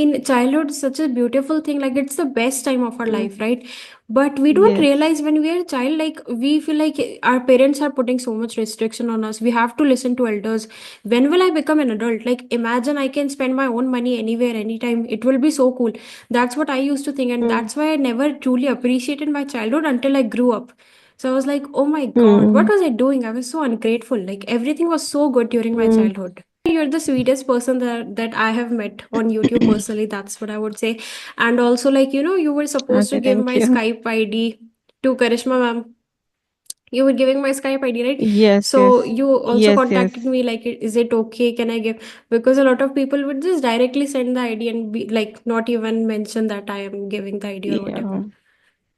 mean, childhood is such a beautiful thing. Like, it's the best time of our Mm, life, right? But we don't yes. realize when we are a child, like, we feel like our parents are putting so much restriction on us. We have to listen to elders. When will I become an adult? Like, imagine I can spend my own money anywhere, anytime. It will be so cool. That's what I used to think. And Mm, that's why I never truly appreciated my childhood until I grew up. So I was like, oh my God, what mm, was I doing? I was so ungrateful. Like, everything was so good during my mm. childhood. You're the sweetest person that I have met on YouTube personally. That's what I would say. And also, like, you were supposed to Okay, give thank my you. Skype ID to Karishma ma'am. You were giving my Skype ID, right? Yes, So yes. you also Yes, contacted yes. me, like, is it okay? Can I give? Because a lot of people would just directly send the ID and be like, not even mention that I am giving the ID or whatever. Yeah.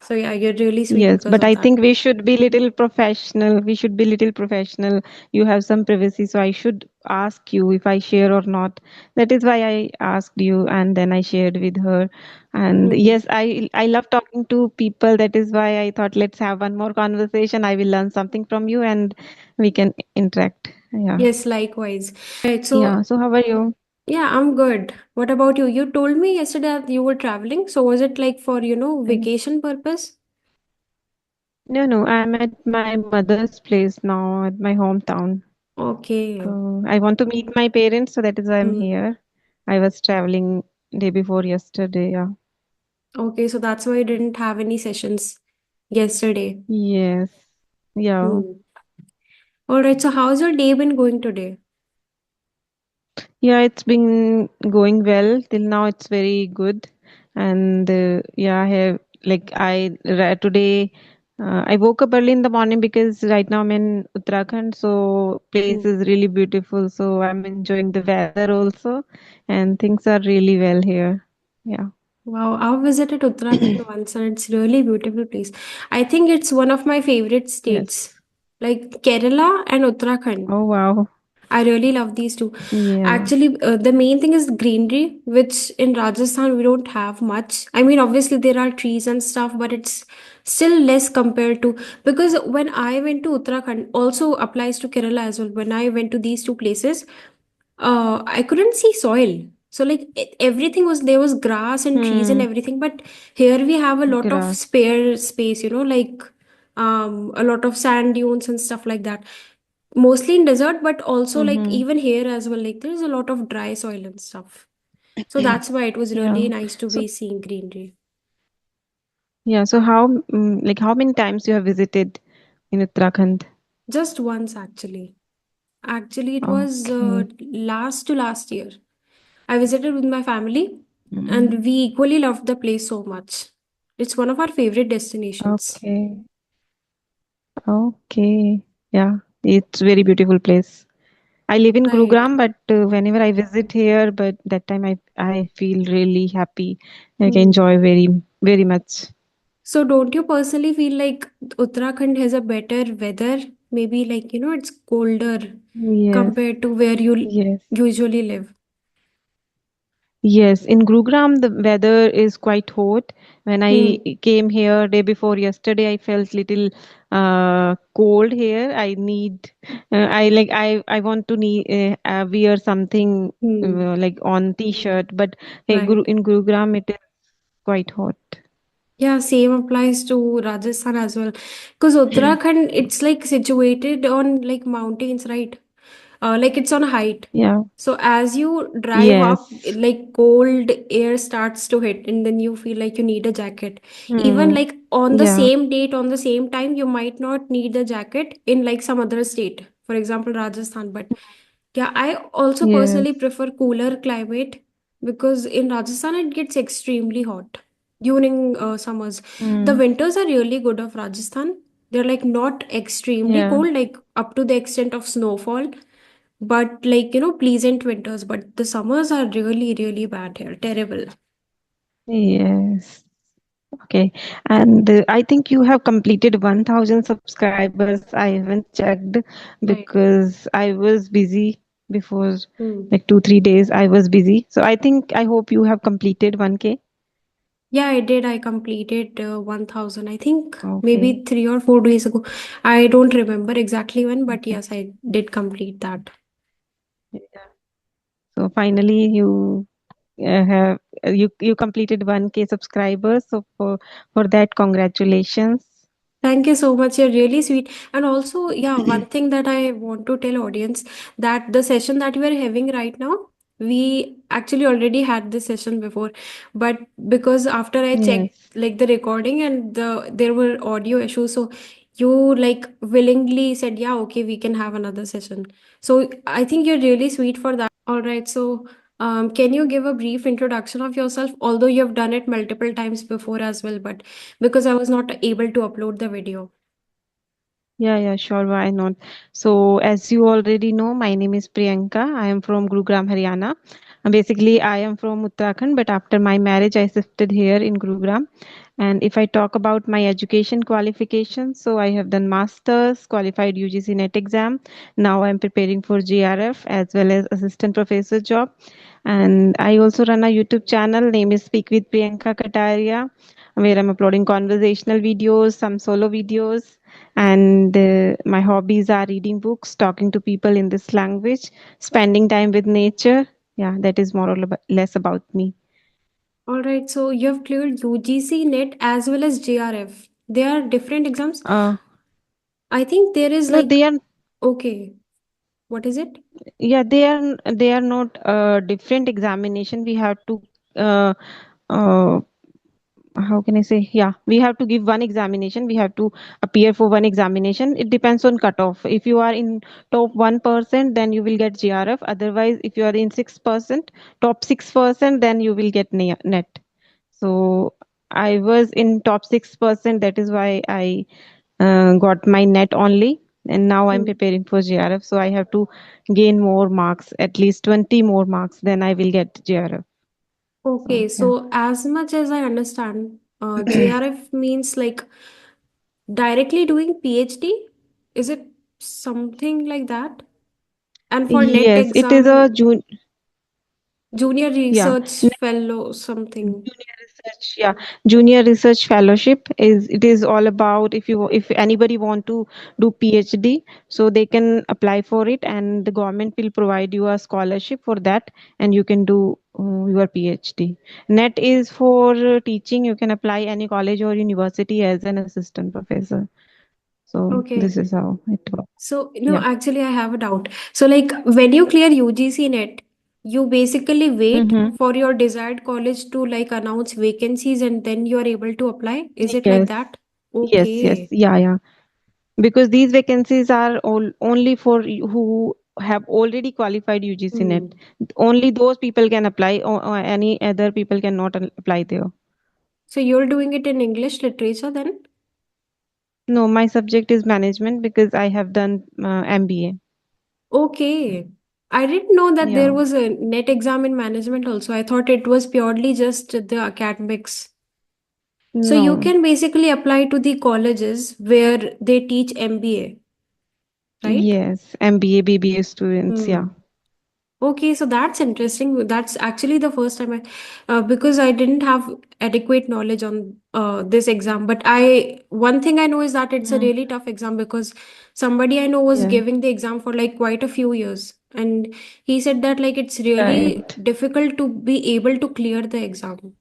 So yeah, you're really sweet Yes, because but of I that. think we should be little professional. We should be little professional. You have some privacy, so I should ask you if I share or not. That is why I asked you, and then I shared with her. And Hmm. yes, I love talking to people. That is why I thought let's have one more conversation. I will learn something from you, and we can interact. Yeah, Yes, likewise. Right. yeah. So So how are you? yeah, I'm good. What about you? You told me yesterday that you were traveling. So was it like for, Mm. vacation purpose? No, no. I'm at my mother's place now, at my hometown. Okay. So I want to meet my parents, so that is why I'm Hmm. here. I was traveling day before yesterday. Yeah. Okay, so that's why you didn't have any sessions yesterday. Yes. Yeah. Hmm. All right, so how's your day been going today? Yeah, it's been going well till now. It's very good, and yeah, I have today. I woke up early in the morning because right now I'm in Uttarakhand, so place Hmm. is really beautiful. So I'm enjoying the weather also, and things are really well here. Yeah. Wow, I've visited Uttarakhand once and it's really beautiful place. I think it's one of my favorite Yes. states, like Kerala and Uttarakhand. Oh wow. I really love these two. Yeah. Actually, the main thing is greenery, which in Rajasthan we don't have much. I mean, obviously there are trees and stuff, but it's still less compared to, because when I went to Uttarakhand, also applies to Kerala as well. When I went to these two places, I couldn't see soil. So like everything was there was grass and trees and Hmm. everything, but here we have a lot of Grass. spare space, like a lot of sand dunes and stuff like that, mostly in desert, but also like Mm-hmm. even here as well, like there's a lot of dry soil and stuff. So that's why it was really Yeah. nice to So be seeing greenery. yeah. So how many times you have visited in Uttarakhand? Just once, actually it was Okay. last to last year. I visited with my family Mm. and we equally loved the place so much. It's one of our favorite destinations. Okay. Okay. Yeah. It's very beautiful place. I live in Right. Gurugram, but whenever I visit here, but that time I feel really happy. Like I Hmm. enjoy very much. So don't you personally feel like Uttarakhand has a better weather? Maybe like, it's colder Yes. compared to where you Yes. usually live. Yes, in Gurugram the weather is quite hot. When I Hmm. came here day before yesterday, I felt little cold here. I want to need wear something Hmm. like on t-shirt, but Right. In Gurugram it is quite hot. Yeah, same applies to Rajasthan as well. Because Uttarakhand, it's like situated on like mountains, right? Like it's on a height. Yeah. So as you drive up, Yes. like cold air starts to hit, and then you feel like you need a jacket. Even Hmm. like on the Yeah. same date, on the same time, you might not need the jacket in like some other state, for example, Rajasthan. But yeah, I also personally Yes. prefer cooler climate because in Rajasthan it gets extremely hot during summers. The Hmm. winters are really good of Rajasthan. They're like not extremely Yeah. cold, like up to the extent of snowfall, but like, pleasant winters. But the summers are really, really bad here. Terrible. Yes. Okay. And I think you have completed 1000 subscribers. I haven't checked Right. because I was busy before Hmm. like 2, 3 days. I was busy. So I hope you have completed 1K. Yeah, I did. I completed 1000, I think Okay. maybe 3 or 4 days ago. I don't remember exactly when, but Okay. yes, I did complete that. Yeah. So finally you. have you completed 1K subscribers. So for that, congratulations. Thank you so much. You're really sweet. And also, yeah, one thing that I want to tell audience that the session that we are having right now, we actually already had this session before, but because after I checked Yes. like the recording and there were audio issues, so you like willingly said, yeah, okay, we can have another session. So I think you're really sweet for that. All right. So can you give a brief introduction of yourself? Although you have done it multiple times before as well, but because I was not able to upload the video. Yeah, yeah, sure. Why not? So, as you already know, my name is Priyanka. I am from Gurugram, Haryana. Basically, I am from Uttarakhand, but after my marriage, I shifted here in Gurugram. And if I talk about my education qualifications, so I have done masters, qualified UGC NET exam. Now I'm preparing for GRF as well as assistant professor job. And I also run a YouTube channel, name is Speak with Priyanka Kataria, where I'm uploading conversational videos, some solo videos, and my hobbies are reading books, talking to people in this language, spending time with nature. Yeah, that is more or less about me. All right, so you have cleared UGC NET as well as JRF. They are different exams. Uh, I think there is no, like, they are, okay, what is it? yeah, they are not different examination. We have to uh, uh, how can I say? Yeah, we have to give one examination. We have to appear for one examination. It depends on cutoff. If you are in top 1%, then you will get GRF. Otherwise, if you are in 6%, top 6%, then you will get net. So I was in top 6%. That is why I got my net only. And now I'm Hmm. preparing for GRF. So I have to gain more marks, at least 20 more marks, then I will get GRF. So Okay, yeah. so as much as I understand, JRF means like directly doing PhD. Is it something like that? And for NET Yes, it is a exam, June. junior Yeah, research fellow something. junior research. Yeah, junior research fellowship is, it is all about, if anybody want to do PhD, so they can apply for it, and the government will provide you a scholarship for that, and you can do your PhD. Net is for teaching. You can apply any college or university as an assistant professor. So this Okay. is how it works. So, no, Yeah. actually, I have a doubt. So, like, when you clear UGC NET, you basically wait Mm-hmm. for your desired college to like announce vacancies and then you are able to apply. Is it like Yes. that? Yes. Yes. Okay. Yeah. Yeah. Because these vacancies are all only for who have already qualified UGC net. Hmm. Only those people can apply, or any other people cannot apply there. So, you're doing it in English literature then? No, my subject is management because I have done MBA. Okay. I didn't know that there Yeah. was a NET exam in management also. I thought it was purely just the academics. So, you No. can basically apply to the colleges where they teach MBA, right? Yes, MBA, BBA students. Yeah. Hmm. Okay, so that's interesting. That's actually the first time because I didn't have adequate knowledge on this exam. But one thing I know is that it's a Mm. really tough exam because somebody I know was Yeah. giving the exam for like quite a few years. And he said that like it's really Right. difficult to be able to clear the exam.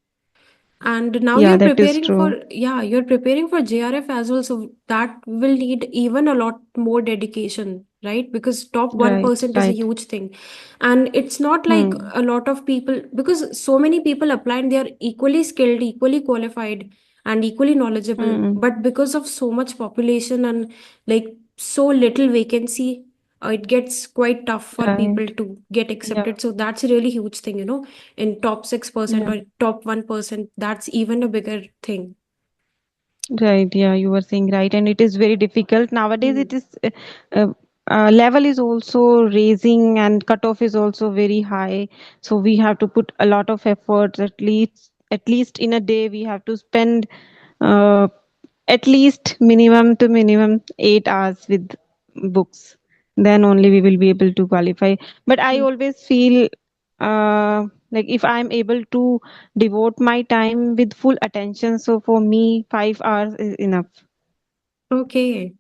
And now Yeah, you're that is preparing true. for, yeah, you're preparing for JRF as well. So that will need even a lot more dedication, right? Because top Right. 1% is a Right. huge thing. And it's not like Hmm. a lot of people, because so many people apply and they are equally skilled, equally qualified, and equally knowledgeable. Hmm. But because of so much population and like so little vacancy, it gets quite tough for people Right. to get Yeah. accepted. So that's a really huge thing, in top 6% Yeah. or top 1%, that's even a bigger thing. Right, yeah, you were saying right, and it is very difficult nowadays. Hmm. It is uh, level is also raising, and cutoff is also very high. So we have to put a lot of efforts. At least in a day, we have to spend uh, at least minimum to minimum 8 hours with books. Then only we will be able to qualify. But I Hmm. always feel like if I'm able to devote my time with full attention, so for me 5 hours is enough. Okay.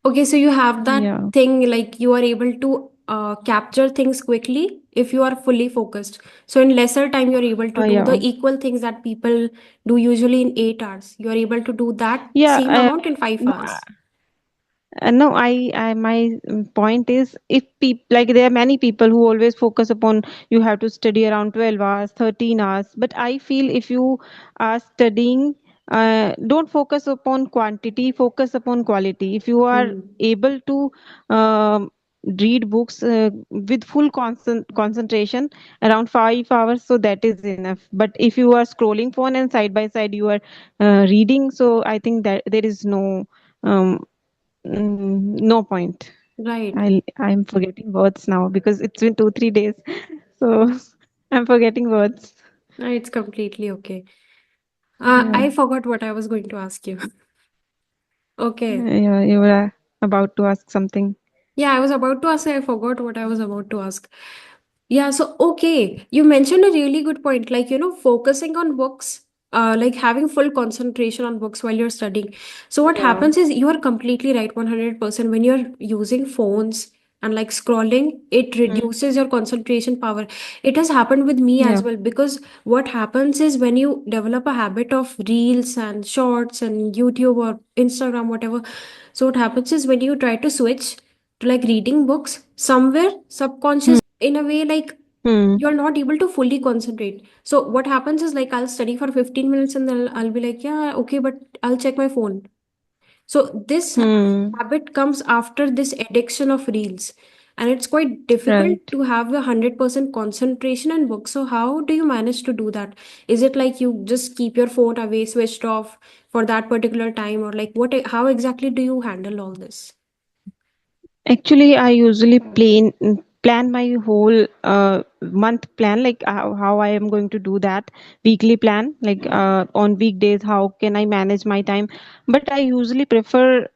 Okay, so you have that Yeah. thing like you are able to capture things quickly if you are fully focused. So in lesser time, you're able to do the Yeah. equal things that people do usually in 8 hours. You're able to do that Yeah. same amount in five No, hours. no, my point is, if people, like, there are many people who always focus upon you have to study around 12 hours, 13 hours. But I feel if you are studying, don't focus upon quantity, focus upon quality. If you are Hmm. able to um, read books with full concentration around 5 hours, so that is enough. But if you are scrolling phone and side by side you are reading, so I think that there is um, no point. Right. I'm forgetting words now because it's been 2 3 days, so I'm forgetting words. No, it's completely okay. Yeah, I forgot what I was going to ask you. Okay. yeah, you were about to ask something. Yeah, I was about to ask, I forgot what I was about to ask. Yeah, so okay, you mentioned a really good point, like, focusing on books, like having full concentration on books while you're studying. So what Yeah, happens is you are completely right, 100%. When you're using phones and like scrolling, it mm, reduces your concentration power. It has happened with me yeah, as well, because what happens is when you develop a habit of reels and shorts and YouTube or Instagram, whatever, so what happens is when you try to switch to like reading books, somewhere subconscious, in a way, like mm, you're not able to fully concentrate. So what happens is, like, I'll study for 15 minutes and then I'll be like, yeah, okay, but I'll check my phone. So this mm, habit comes after this addiction of reels, and it's quite difficult right. to have 100% concentration in books. So how do you manage to do that? Is it like you just keep your phone away, switched off for that particular time, or like what, how exactly do you handle all this? Actually, I usually plan my whole month plan, like how I am going to do that weekly plan, like on weekdays, how can I manage my time. But I usually prefer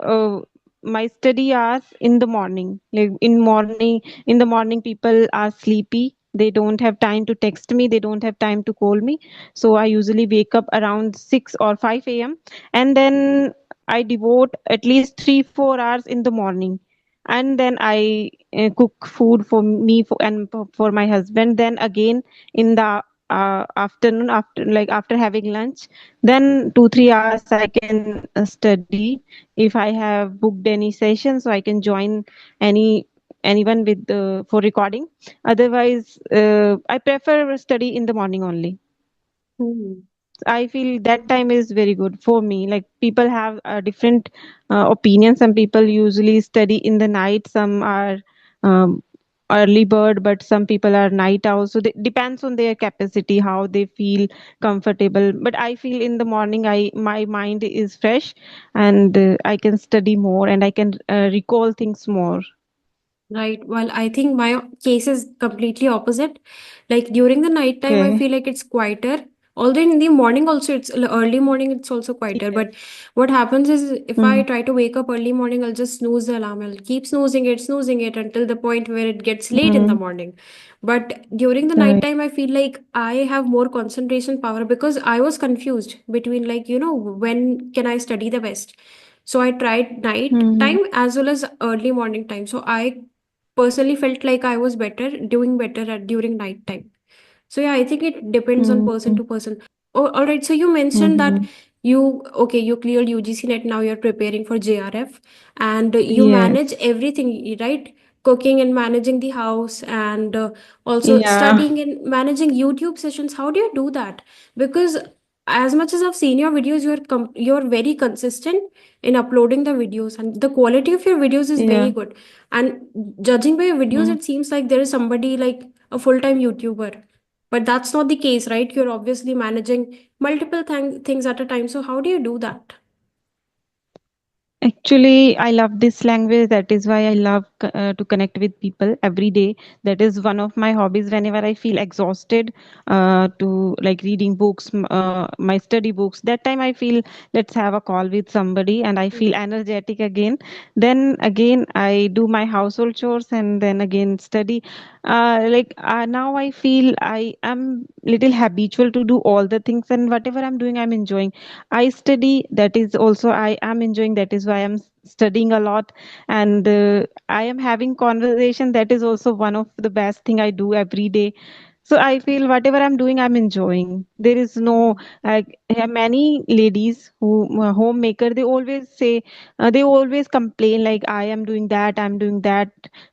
my study hours in the morning. Like in the morning, people are sleepy. They don't have time to text me. They don't have time to call me. So I usually wake up around 6 or 5 a.m. and then I devote at least 3 4 hours in the morning, and then I cook food for me and for my husband. Then again in the afternoon, after having lunch, then 2 3 hours I can study. If I have booked any session, so I can join anyone with for recording. Otherwise, I prefer study in the morning only. Hmm. I feel that time is very good for me. Like, people have different opinions. Some people usually study in the night. Some are um, early bird, but some people are night owls. So it depends on their capacity, how they feel comfortable. But I feel in the morning, I my mind is fresh, and I can study more, and I can recall things more. Right. Well, I think my case is completely opposite. Like during the night time, I Okay. feel like it's quieter. Although in the morning also, it's early morning, it's also quieter. But Yes. what happens is, if I Mm, try to wake up early morning, I'll just snooze the alarm. I'll keep snoozing it until the point where it gets late in the mm, morning. But during the night right. time, I feel like I have more concentration power, because I was confused between, like, when can I study the best. So I tried night Mm-hmm. time as well as early morning time. So I personally felt like I was doing better at during night time. So yeah, I think it depends on person Mm-hmm. to person. Oh, all right. So you mentioned that Mm-hmm. you cleared UGC net. Now you're preparing for JRF, and you manage Yes. everything, right? Cooking and managing the house, and also Yeah. studying and managing YouTube sessions. How do you do that? Because as much as I've seen your videos, you're very consistent in uploading the videos, and the quality of your videos is very Yeah. good. And judging by your videos, Mm. it seems like there is somebody like a full-time YouTuber, but that's not the case, right? You're obviously managing multiple things at a time. So how do you do that? Actually, I love this language. That is why I love to connect with people every day. That is one of my hobbies. Whenever I feel exhausted, to like reading books, my study books, that time I feel, let's have a call with somebody, and I feel Hmm. energetic again. Then again, I do my household chores, and then again study. Now I feel I am little habitual to do all the things, and whatever I'm doing, I'm enjoying. I study, that is also I am enjoying. That is why I'm studying a lot, and I am having conversation. That is also one of the best thing I do every day. So I feel whatever I'm doing, I'm enjoying. There is no, I have many ladies who homemaker. They always say, they always complain like, I am doing that, I'm doing that,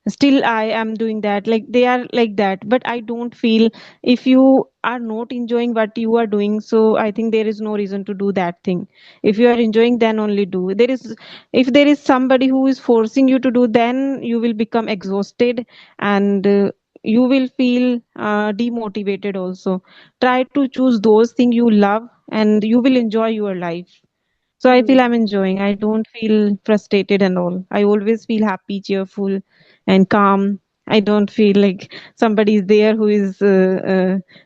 still I am doing that. Like they are like that. But I don't feel, if you are not enjoying what you are doing, so I think there is no reason to do that thing. If you are enjoying, then only do. There is, if there is somebody who is forcing you to do, then you will become exhausted, and you will feel demotivated also. Try to choose those things you love, and you will enjoy your life. So I feel Hmm. I'm enjoying. I don't feel frustrated and all. I always feel happy, cheerful, and calm. I don't feel like somebody is there who is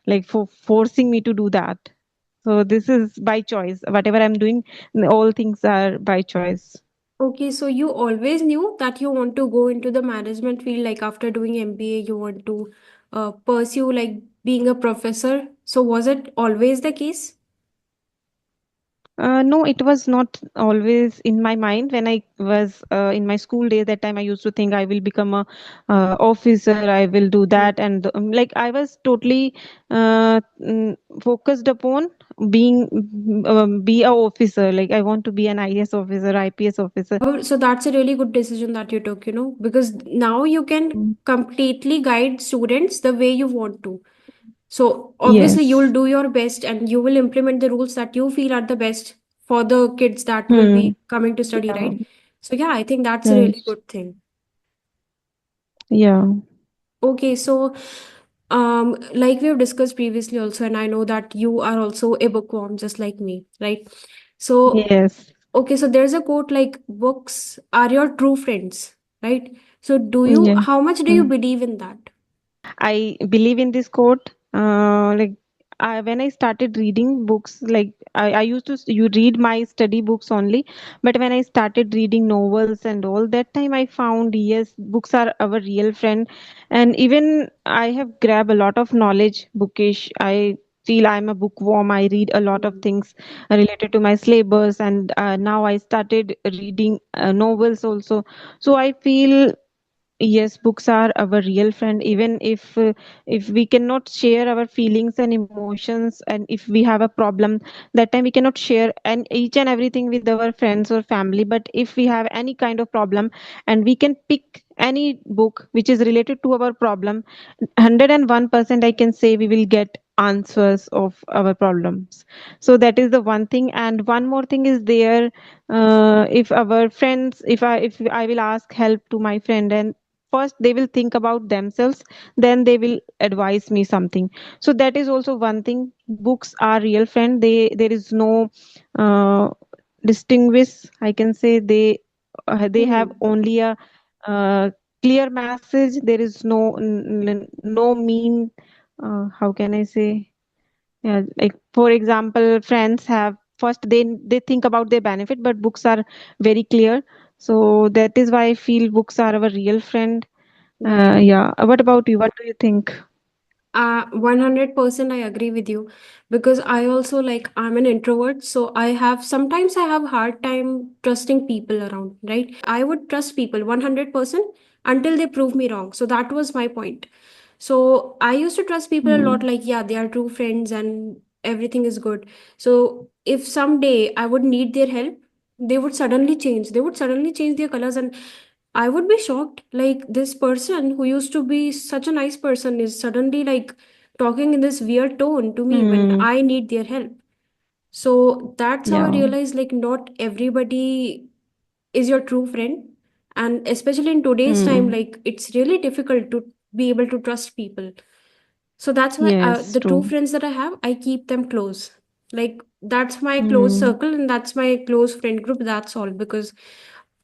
like forcing me to do that. So this is by choice. Whatever I'm doing, all things are by choice. Okay, so you always knew that you want to go into the management field, like after doing MBA, you want to pursue like being a professor. So was it always the case? No, it was not always in my mind. When I was in my school days, that time I used to think I will become a officer. I will do Hmm. that, and like I was totally focused upon being be a officer. Like I want to be an IAS officer, IPS officer. So that's a really good decision that you took, because now you can Mm. completely guide students the way you want to. So obviously you'll Yes. do your best and you will implement the rules that you feel are the best for the kids that will Hmm. be coming to study, Yeah. right? So yeah, I think that's a Right. really good thing. Yeah. Okay, so like we have discussed previously also, and I know that you are also a bookworm just like me, right? So Yes. okay, so there's a quote like books are your true friends, right? So Yeah. how much do you Hmm. believe in that? I believe in this quote. Like when I started reading books, like I used to you read my study books only, but when I started reading novels and all, that time I found yes, books are our real friend, and even I have grabbed a lot of knowledge, bookish. I feel I'm a bookworm. I read a lot of Hmm. things related to my syllabus, and now I started reading novels also. So I feel yes, books are our real friend. Even if we cannot share our feelings and emotions, and if we have a problem, that time we cannot share and each and everything with our friends or family. But if we have any kind of problem, and we can pick any book which is related to our problem, 101% I can say we will get answers of our problems. So that is the one thing. And one more thing is there, if our friends, if I will ask help to my friend, and first they will think about themselves, then they will advise me something. So that is also one thing. Books are real friend. There is no uh, distinguish, I can say. They have Hmm. only a uh, clear message. There is no mean, how can I say, yeah, like for example, friends have first they think about their benefit, but books are very clear. So that is why I feel books are our real friend. Right. Yeah. What about you? What do you think? 100% I agree with you because I also like I'm an introvert, so sometimes I have hard time trusting people around, right? I would trust people 100% until they prove me wrong. So that was my point. So I used to trust people a lot, Hmm. like yeah, they are true friends and everything is good. So if someday I would need their help, they would suddenly change. They would suddenly change their colors, and I would be shocked. Like this person who used to be such a nice person is suddenly like talking in this weird tone to me when Hmm. I need their help. So that's how I Yeah. realized like not everybody is your true friend. And especially in today's time, Hmm. like it's really difficult to be able to trust people. So that's why Yes, the true true. friends that I have, I keep them close. Like that's my close Hmm. circle and that's my close friend group. That's all. Because,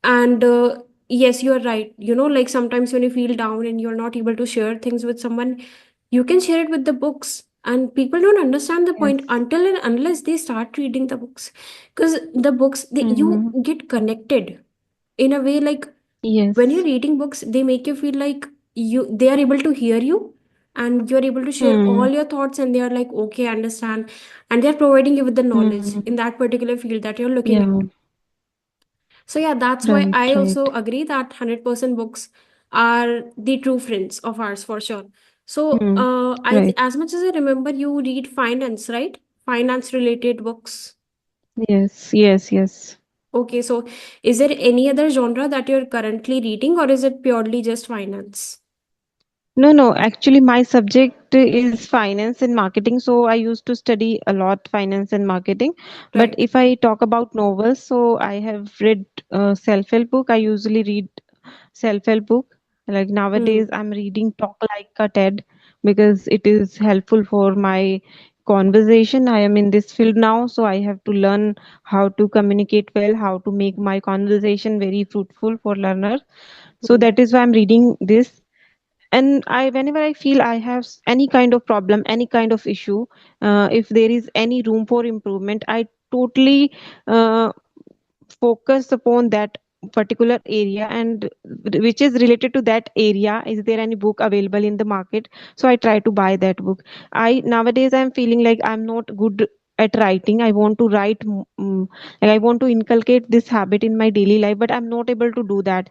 and yes, you are right. Like sometimes when you feel down and you're not able to share things with someone, you can share it with the books. And people don't understand the point Yes. until and unless they start reading the books. Because the books, you Hmm. get connected in a way like when you're Yes. reading books they make you feel like they are able to hear you and you're able to share all Hmm. your thoughts and they are like okay, I understand, and they're providing you with the knowledge Hmm. in that particular field that you're looking Yeah. into. So yeah, that's why Right, I also right. agree that 100% books are the true friends of ours for sure. So Hmm. I Right. as much as I remember, you read finance, right? Finance related books. Yes, yes, yes. Okay, so is there any other genre that you're currently reading, or is it purely just finance? No, no, actually, my subject is finance and marketing. So I used to study a lot finance and marketing. But Right. if I talk about novels, so I have read self-help book. I usually read self-help book. Like Hmm. nowadays, I'm reading Talk Like a TED because it is helpful for my conversation. I am in this field now, so I have to learn how to communicate well, how to make my conversation very fruitful for learners. So Hmm. that is why I'm reading this. And I whenever I feel I have any kind of problem, any kind of issue, if there is any room for improvement, I totally uh, focus upon that particular area, and which is related to that area. Is there any book available in the market? So I try to buy that book. I nowadays I'm feeling like I'm not good at writing. I want to write, like I want to inculcate this habit in my daily life, but I'm not able to do that.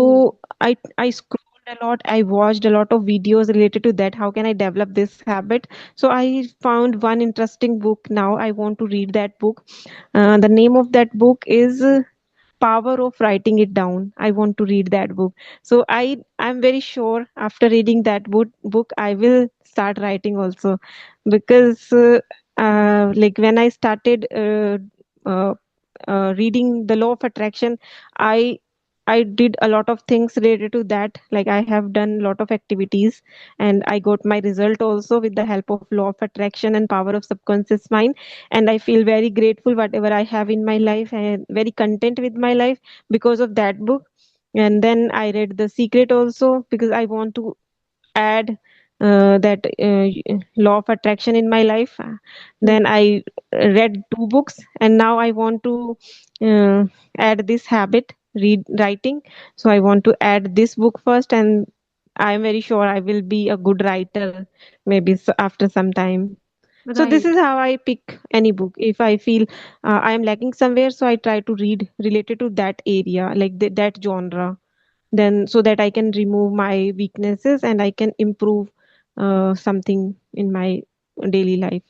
Hmm. So I scrolled a lot. I watched a lot of videos related to that. How can I develop this habit? So I found one interesting book. Now I want to read that book. The name of that book is Power of Writing It Down. I want to read that book. So I'm very sure after reading that book I will start writing also, because like when I started uh, reading the law of attraction, I I did a lot of things related to that. Like I have done a lot of activities, and I got my result also with the help of law of attraction and power of subconscious mind. And I feel very grateful whatever I have in my life, and very content with my life because of that book. And then I read The Secret also because I want to add that law of attraction in my life. Then Hmm. I read two books, and now I want to uh, add this habit, read writing. So I want to add this book first, and I am very sure I will be a good writer maybe after some time. So this is Right. how I pick any book. If I feel I am lacking somewhere, so I try to read related to that area, like that genre, then so that I can remove my weaknesses and I can improve something in my daily life.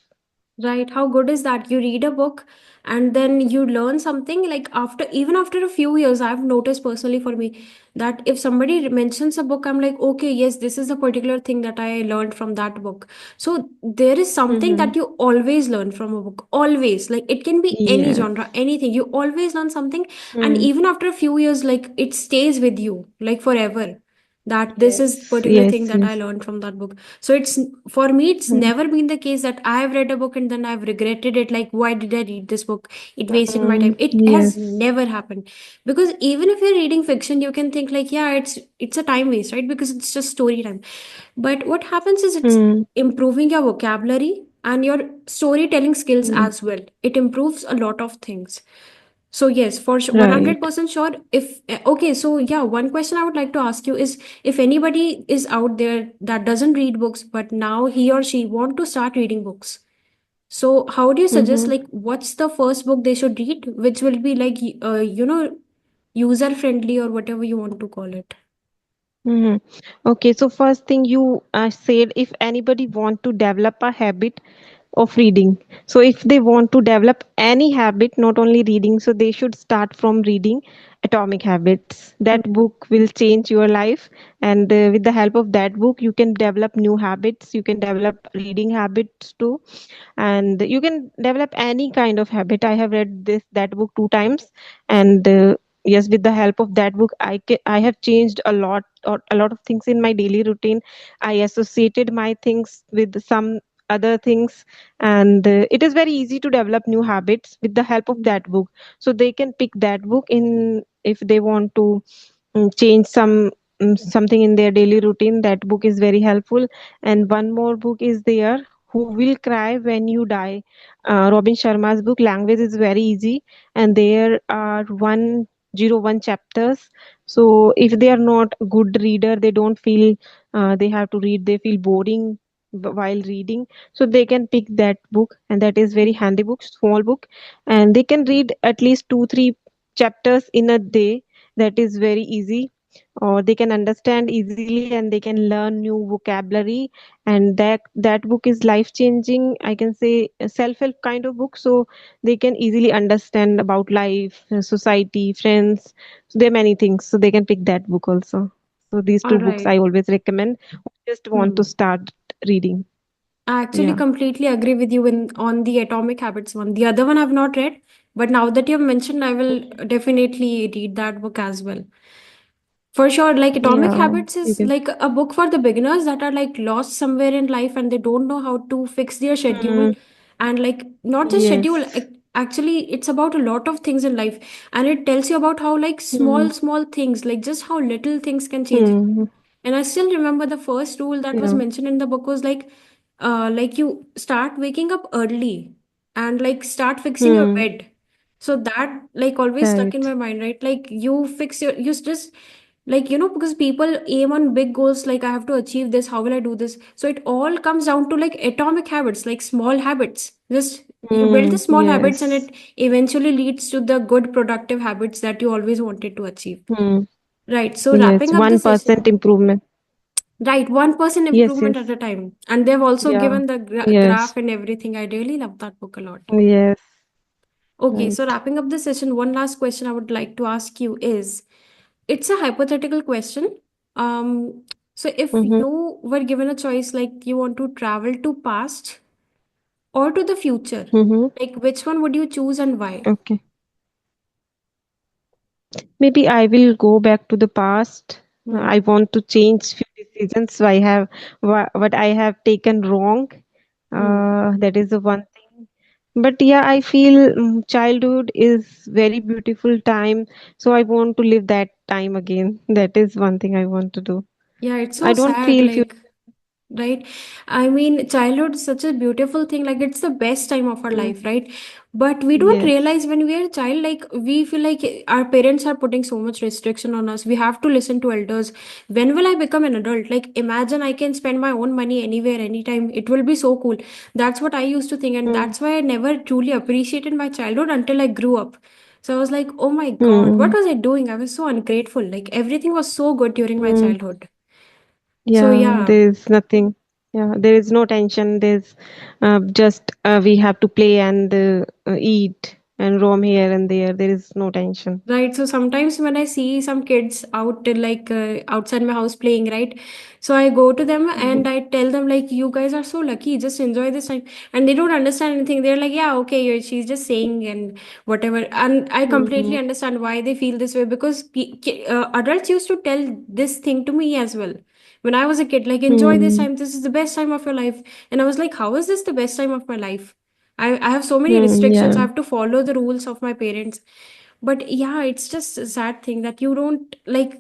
Right. How good is that? You read a book and then you learn something like after, even after a few years, I've noticed personally for me that if somebody mentions a book, I'm like, okay, yes, this is a particular thing that I learned from that book. So there is something Mm-hmm. that you always learn from a book. Always. Like it can be any Yes. genre, anything. You always learn something. And Mm. even after a few years, like it stays with you, like forever. That this is Yes. particular thing Yes. that I Yes. learned from that book. So it's, for me it's Mm. never been the case that I have read a book and then I've regretted it, like why did I read this book, it wasted my time. It has Yes. never happened. Because even if you're reading fiction, you can think like, yeah, it's a time waste, right? Because it's just story time. But what happens is it's Mm. improving your vocabulary and your storytelling skills Mm. as well. It improves a lot of things. So yes, for sure, Right. 100% sure. If okay, so yeah, one question I would like to ask you is, if anybody is out there that doesn't read books, but now he or she want to start reading books, so how do you suggest, Mm-hmm. like what's the first book they should read, which will be like user friendly or whatever you want to call it? Mm-hmm. Okay, so first thing you said, if anybody want to develop a habit of reading, so if they want to develop any habit, not only reading, so they should start from reading Atomic Habits. That book will change your life, and with the help of that book you can develop new habits, you can develop reading habits too, and you can develop any kind of habit. I have read this that book two times, and yes, with the help of that book I have changed a lot, or a lot of things in my daily routine. I associated my things with some other things, and it is very easy to develop new habits with the help of that book. So they can pick that book in if they want to change something in their daily routine. That book is very helpful. And one more book is there, Who Will Cry When You Die, Robin Sharma's book. Language is very easy, and there are 101 chapters. So if they are not good reader, they don't feel they have to read, they feel boring while reading, so they can pick that book, and that is very handy book, small book, and they can read at least 2 3 chapters in a day. That is very easy, or they can understand easily and they can learn new vocabulary. And that book is life changing, I can say, a self help kind of book. So they can easily understand about life, society, friends. So there are many things, so they can pick that book also. So these All two books right. I always recommend who just want to Hmm. start reading. I actually Yeah. completely agree with you on the Atomic Habits one. The other one I've not read, but now that you've mentioned, I will definitely read that book as well. For sure, like Atomic Yeah, Habits you is can. like a book for the beginners that are like lost somewhere in life and they don't know how to fix their schedule. Mm, And like, not just schedule, yes. actually, it's about a lot of things in life. And it tells you about how, like, Mm, small things, like just how little things can change. mm, And I still remember the first rule that was yeah. mentioned in the book was like you start waking up early and like start fixing your Mm, bed. So that like always stuck in right. my mind, right? Like you fix your, you just like, because people aim on big goals, like I have to achieve this, how will I do this? So it all comes down to like atomic habits, like small habits. Just you build the Mm, small habits and yes. it eventually leads to the good productive habits that you always wanted to achieve. Mm, Right. So yes. wrapping up the 1% session. improvement. Right, 1% Yes, improvement at yes. a time. And they've also Yeah. given the Yes. graph and everything. I really love that book a lot. Yes. Okay, so Right. wrapping up the session, one last question I would like to ask you is, it's a hypothetical question. Um, so if Mm-hmm. you were given a choice, like you want to travel to past or to the future, Mm-hmm. like which one would you choose and why? Okay. Maybe I will go back to the past. I Hmm. want to change few decisions what I have taken wrong. Hmm. That is the one thing. But yeah, I feel childhood is very beautiful time, so I want to live that time again. That is one thing I want to do. Yeah, it's I so don't sad. feel few. Like, right? I mean, childhood is such a beautiful thing. Like, it's the best time of our Mm, life, right? But we don't yes. realize when we are a child, like, we feel like our parents are putting so much restriction on us. We have to listen to elders. When will I become an adult? Like, imagine I can spend my own money anywhere, anytime. It will be so cool. That's what I used to think. And Mm, that's why I never truly appreciated my childhood until I grew up. So I was like, oh my God, what mm, was I doing? I was so ungrateful. Like, everything was so good during my mm. childhood. So, Yeah, yeah. there is nothing. Yeah, there is no tension. There's just we have to play and eat and roam here and there. There is no tension. Right. So sometimes when I see some kids out outside my house playing, right? So I go to them Mhm. and I tell them like, you guys are so lucky. Just enjoy this time. And they don't understand anything. They're like, yeah, okay, she's just saying and whatever. And I completely Mhm. understand why they feel this way because adults used to tell this thing to me as well. When I was a kid, like, enjoy this Mhm. time. This is the best time of your life. And I was like, how is this the best time of my life? I have so many restrictions. I Yeah. have to follow the rules of my parents, but yeah, it's just a sad thing that you don't like.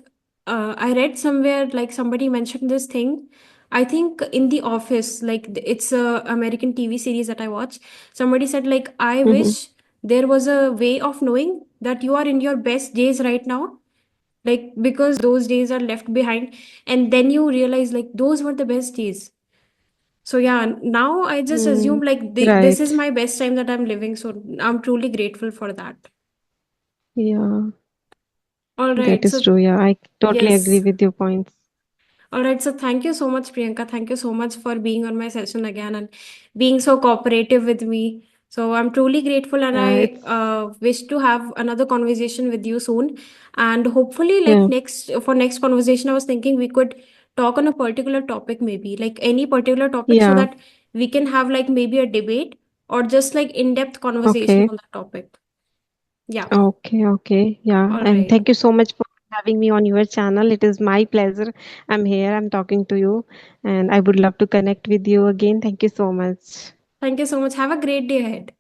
I read somewhere like somebody mentioned this thing. I think in The Office, like it's a American TV series that I watch. Somebody said like, I Mhm. wish there was a way of knowing that you are in your best days right now, like because those days are left behind, and then you realize like those were the best days. So yeah, now I just Mm. assume like this is Right. my best time that I'm living, so I'm truly grateful for that. Yeah, All that right, is so true. Yeah, I totally agree yes. with your points. All right, so thank you so much, Priyanka. Thank you so much for being on my session again and being so cooperative with me. So I'm truly grateful, and Yeah, I it's wish to have another conversation with you soon. And hopefully, like yeah. next conversation, I was thinking we could talk on a particular topic, maybe like any particular topic, so Yeah. that we can have like maybe a debate or just like in-depth conversation Okay. on that topic. Yeah. Okay. Okay. Yeah. All And right. thank you so much for having me on your channel. It is my pleasure. I'm here. I'm talking to you, and I would love to connect with you again. Thank you so much. Thank you so much. Have a great day ahead.